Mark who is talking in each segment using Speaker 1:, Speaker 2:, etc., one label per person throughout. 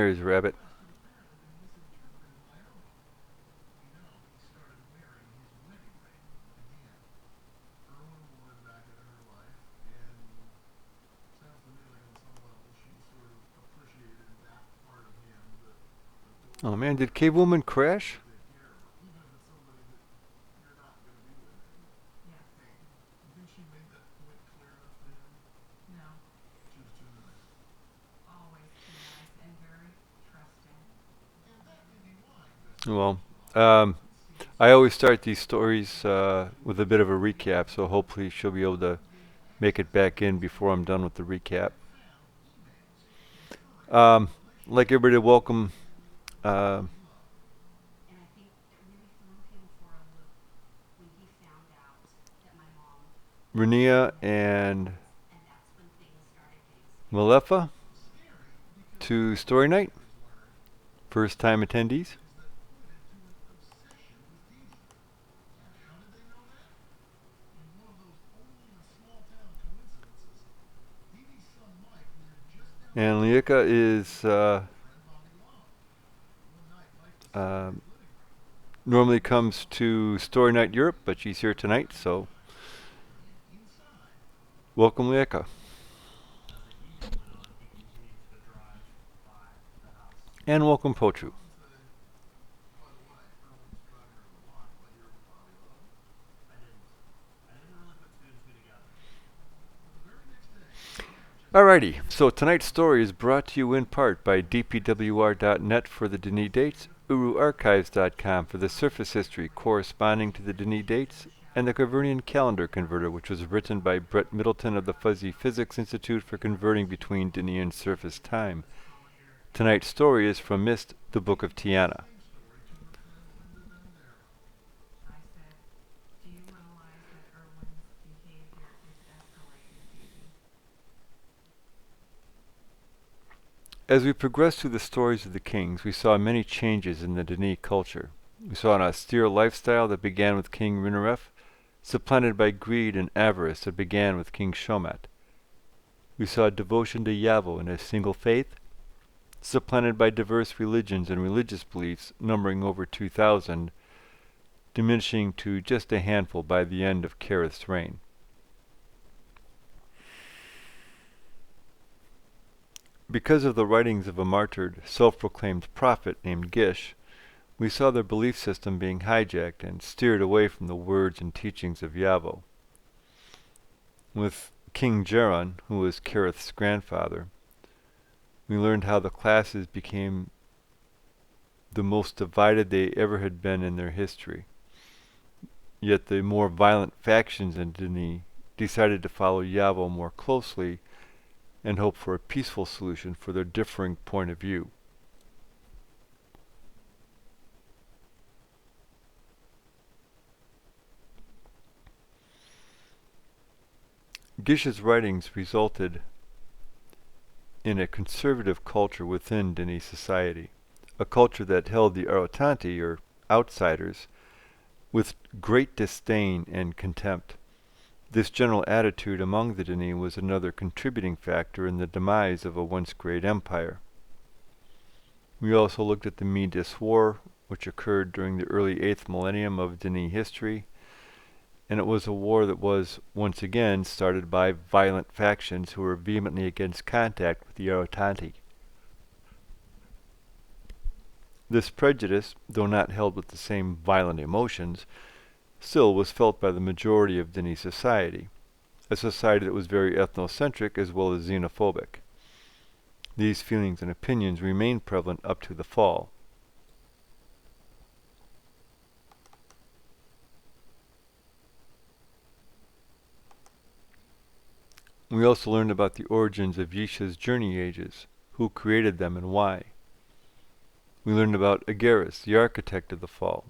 Speaker 1: Mary's rabbit. Oh man, did Cave Woman crash? Well, um, I always start these stories with a bit of a recap, so hopefully she'll be able to make it back in before I'm done with the recap. Um, like everybody, welcome uh, Renia and Malefa to Story Night. First time attendees. And Lieka is uh, normally comes to Story Night Europe, but she's here tonight, so welcome, Lieka. And welcome, Pochu. Alrighty, so tonight's story is brought to you in part by dpwr.net for the Denis dates, uruarchives.com for the surface history corresponding to the Denis dates, and the Cavernian Calendar Converter, which was written by Brett Middleton of the Fuzzy Physics Institute for converting between Denian surface time. Tonight's story is from Mist, the Book of Tiana. As we progressed through the stories of the kings, we saw many changes in the Denis culture. We saw an austere lifestyle that began with King Rinaref, supplanted by greed and avarice that began with King Shomat. We saw devotion to Yavo and a single faith, supplanted by diverse religions and religious beliefs numbering over 2,000, diminishing to just a handful by the end of Kareth's reign. Because of the writings of a martyred, self-proclaimed prophet named Gish, we saw their belief system being hijacked and steered away from the words and teachings of Yavo. With King Jaron, who was Kareth's grandfather, we learned how the classes became the most divided they ever had been in their history. Yet the more violent factions in Denis decided to follow Yavo more closely and hope for a peaceful solution for their differing point of view. Gish's writings resulted in a conservative culture within Denis society, a culture that held the Arotanti, or outsiders, with great disdain and contempt. This general attitude among the Denis was another contributing factor in the demise of a once great empire. We also looked at the Midis War, which occurred during the early 8th millennium of Denis history, and it was a war that was, once again, started by violent factions who were vehemently against contact with the Arotanti. This prejudice, though not held with the same violent emotions, still was felt by the majority of Denis society, a society that was very ethnocentric as well as xenophobic. These feelings and opinions remained prevalent up to the fall. We also learned about the origins of Yisha's journey ages, who created them and why. We learned about Agaris, the architect of the fall.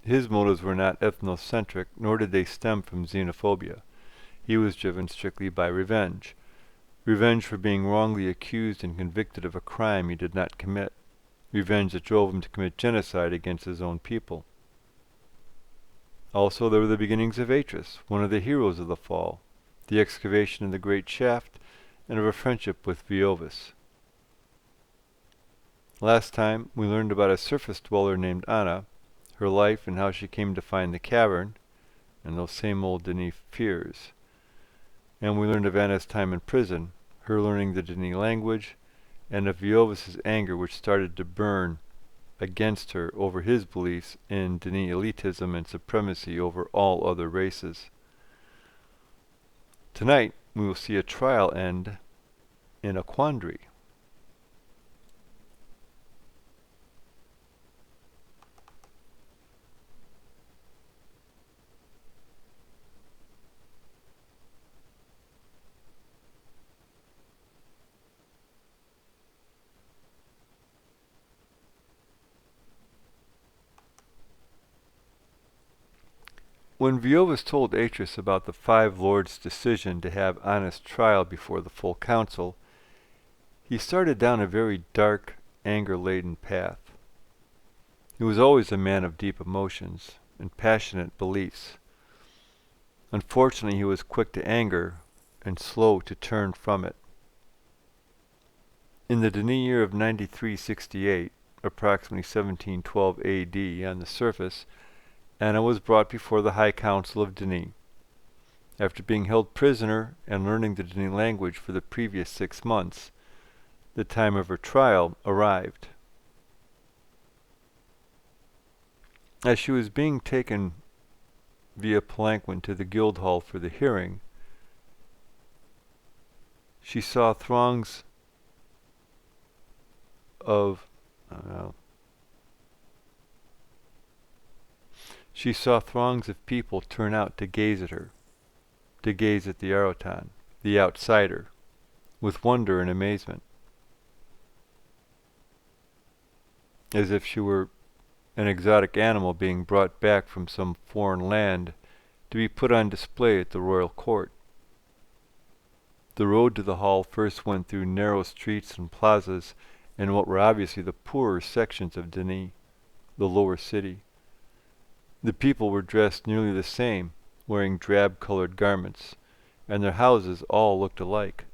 Speaker 1: His motives were not ethnocentric, nor did they stem from xenophobia. He was driven strictly by revenge. Revenge for being wrongly accused and convicted of a crime he did not commit. Revenge that drove him to commit genocide against his own people. Also, there were the beginnings of Atris, one of the heroes of the fall, the excavation of the great shaft, and of a friendship with Viovis. Last time we learned about a surface dweller named Anna, her life and how she came to find the cavern, and those same old Denis fears. And we learned of Anna's time in prison, her learning the Denis language, and of Viovis's anger which started to burn against her over his beliefs in Denis elitism and supremacy over all other races. Tonight we will see a trial end in a quandary. When Viovis told Atreus about the five lords' decision to have honest trial before the full council, he started down a very dark, anger-laden path. He was always a man of deep emotions and passionate beliefs. Unfortunately, he was quick to anger and slow to turn from it. In the Denis year of 9368, approximately 1712 A.D. on the surface, Anna was brought before the High Council of Denis. After being held prisoner and learning the Denis language for the previous 6 months, the time of her trial arrived. As she was being taken via palanquin to the guild hall for the hearing, she saw throngs of people turn out to gaze at her, to gaze at the Arotan, the outsider, with wonder and amazement, as if she were an exotic animal being brought back from some foreign land to be put on display at the royal court. The road to the hall first went through narrow streets and plazas in what were obviously the poorer sections of Denis, the lower city. The people were dressed nearly the same, wearing drab-colored garments, and their houses all looked alike.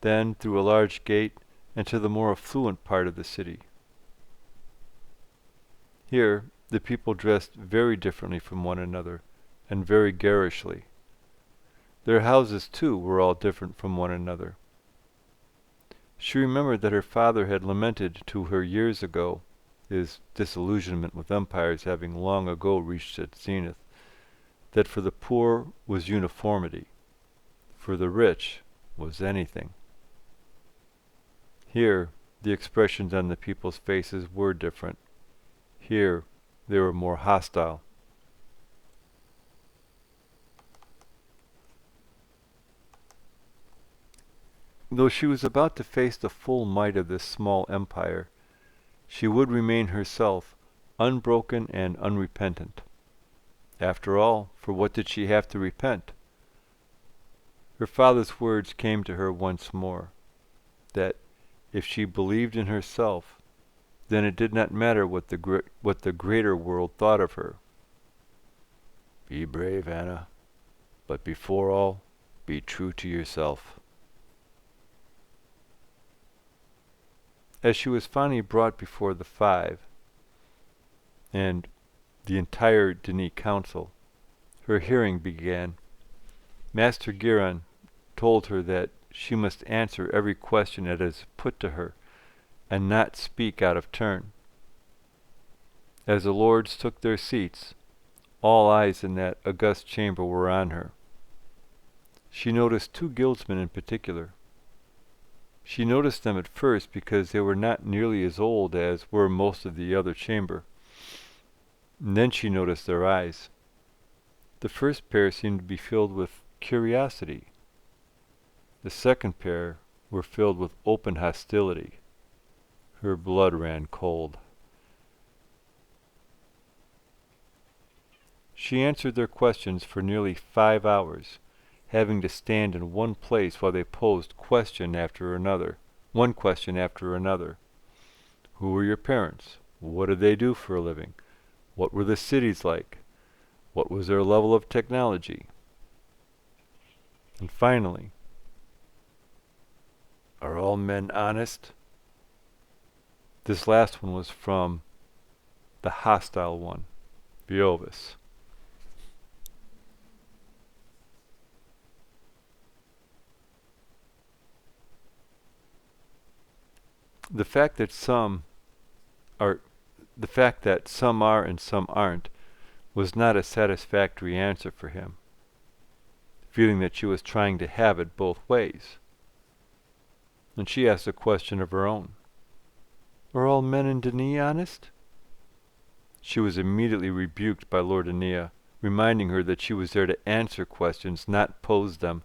Speaker 1: Then through a large gate into the more affluent part of the city. Here the people dressed very differently from one another, and very garishly. Their houses, too, were all different from one another. She remembered that her father had lamented to her years ago, his disillusionment with empires having long ago reached its zenith, that for the poor was uniformity, for the rich was anything. Here the expressions on the people's faces were different. Here they were more hostile. Though she was about to face the full might of this small empire, she would remain herself, unbroken and unrepentant. After all, for what did she have to repent? Her father's words came to her once more, that if she believed in herself, then it did not matter what the greater world thought of her. Be brave, Anna, but before all, be true to yourself. As she was finally brought before the five, and the entire Denis council, her hearing began. Master Giron told her that she must answer every question that is put to her, and not speak out of turn. As the lords took their seats, all eyes in that august chamber were on her. She noticed 2 guildsmen in particular. She noticed them at first because they were not nearly as old as were most of the other chamber. And then she noticed their eyes. The first pair seemed to be filled with curiosity. The second pair were filled with open hostility. Her blood ran cold. She answered their questions for nearly 5 hours, having to stand in one place while they posed one question after another. Who were your parents? What did they do for a living? What were the cities like? What was their level of technology? And finally, are all men honest? This last one was from the hostile one, Beovis. The fact that some are the fact that some are and some aren't was not a satisfactory answer for him, feeling that she was trying to have it both ways. And she asked a question of her own. Are all men in Denis honest? She was immediately rebuked by Lord Aeneas, reminding her that she was there to answer questions, not pose them.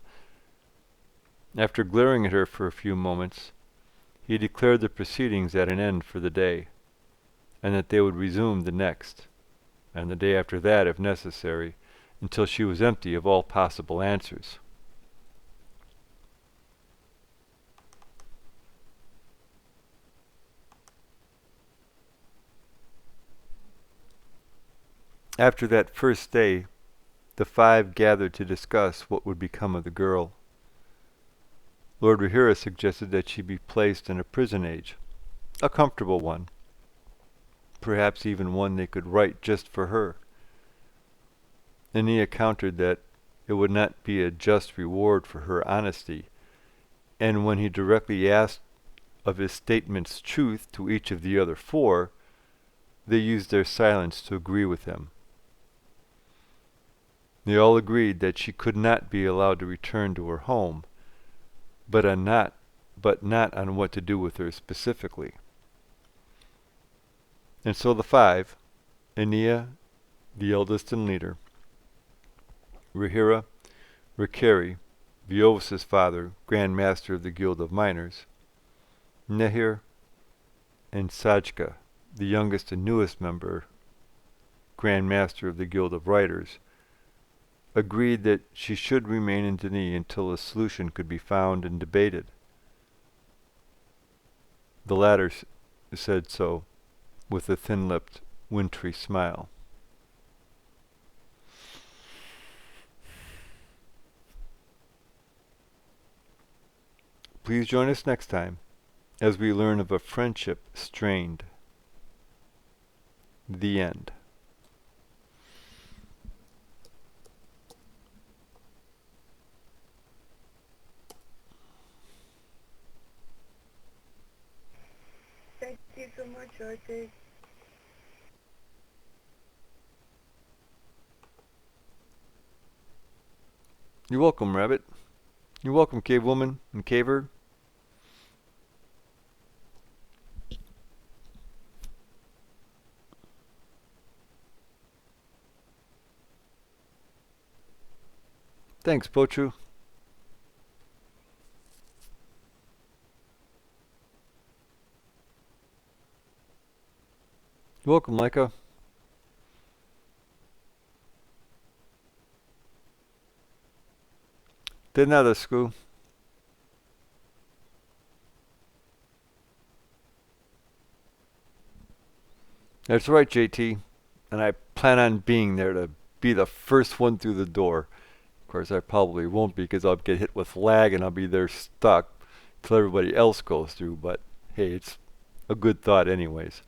Speaker 1: After glaring at her for a few moments, he declared the proceedings at an end for the day, and that they would resume the next, and the day after that if necessary, until she was empty of all possible answers. After that first day, the five gathered to discuss what would become of the girl. Lord Rahira suggested that she be placed in a prison age, a comfortable one, perhaps even one they could write just for her. Aeneas countered that it would not be a just reward for her honesty, and when he directly asked of his statement's truth to each of the other four, they used their silence to agree with him. They all agreed that she could not be allowed to return to her home, but not on what to do with her specifically. And so the five, Aeneas, the eldest and leader, Rahira, Rakeri, Beovis's father, Grand Master of the Guild of Miners, Nehir, and Sajka, the youngest and newest member, Grand Master of the Guild of Writers, agreed that she should remain in Denis until a solution could be found and debated. The latter said so with a thin-lipped, wintry smile. Please join us next time as we learn of a friendship strained. The end.
Speaker 2: Thank you so much, Archie.
Speaker 1: You're welcome, Rabbit. You're welcome, Cave Woman and Caver. Thanks, Pochu. You're welcome, Leica. De nada, Scoo. That's right, JT. And I plan on being there to be the first one through the door. Of course, I probably won't be because I'll get hit with lag and I'll be there stuck till everybody else goes through. But hey, it's a good thought anyways.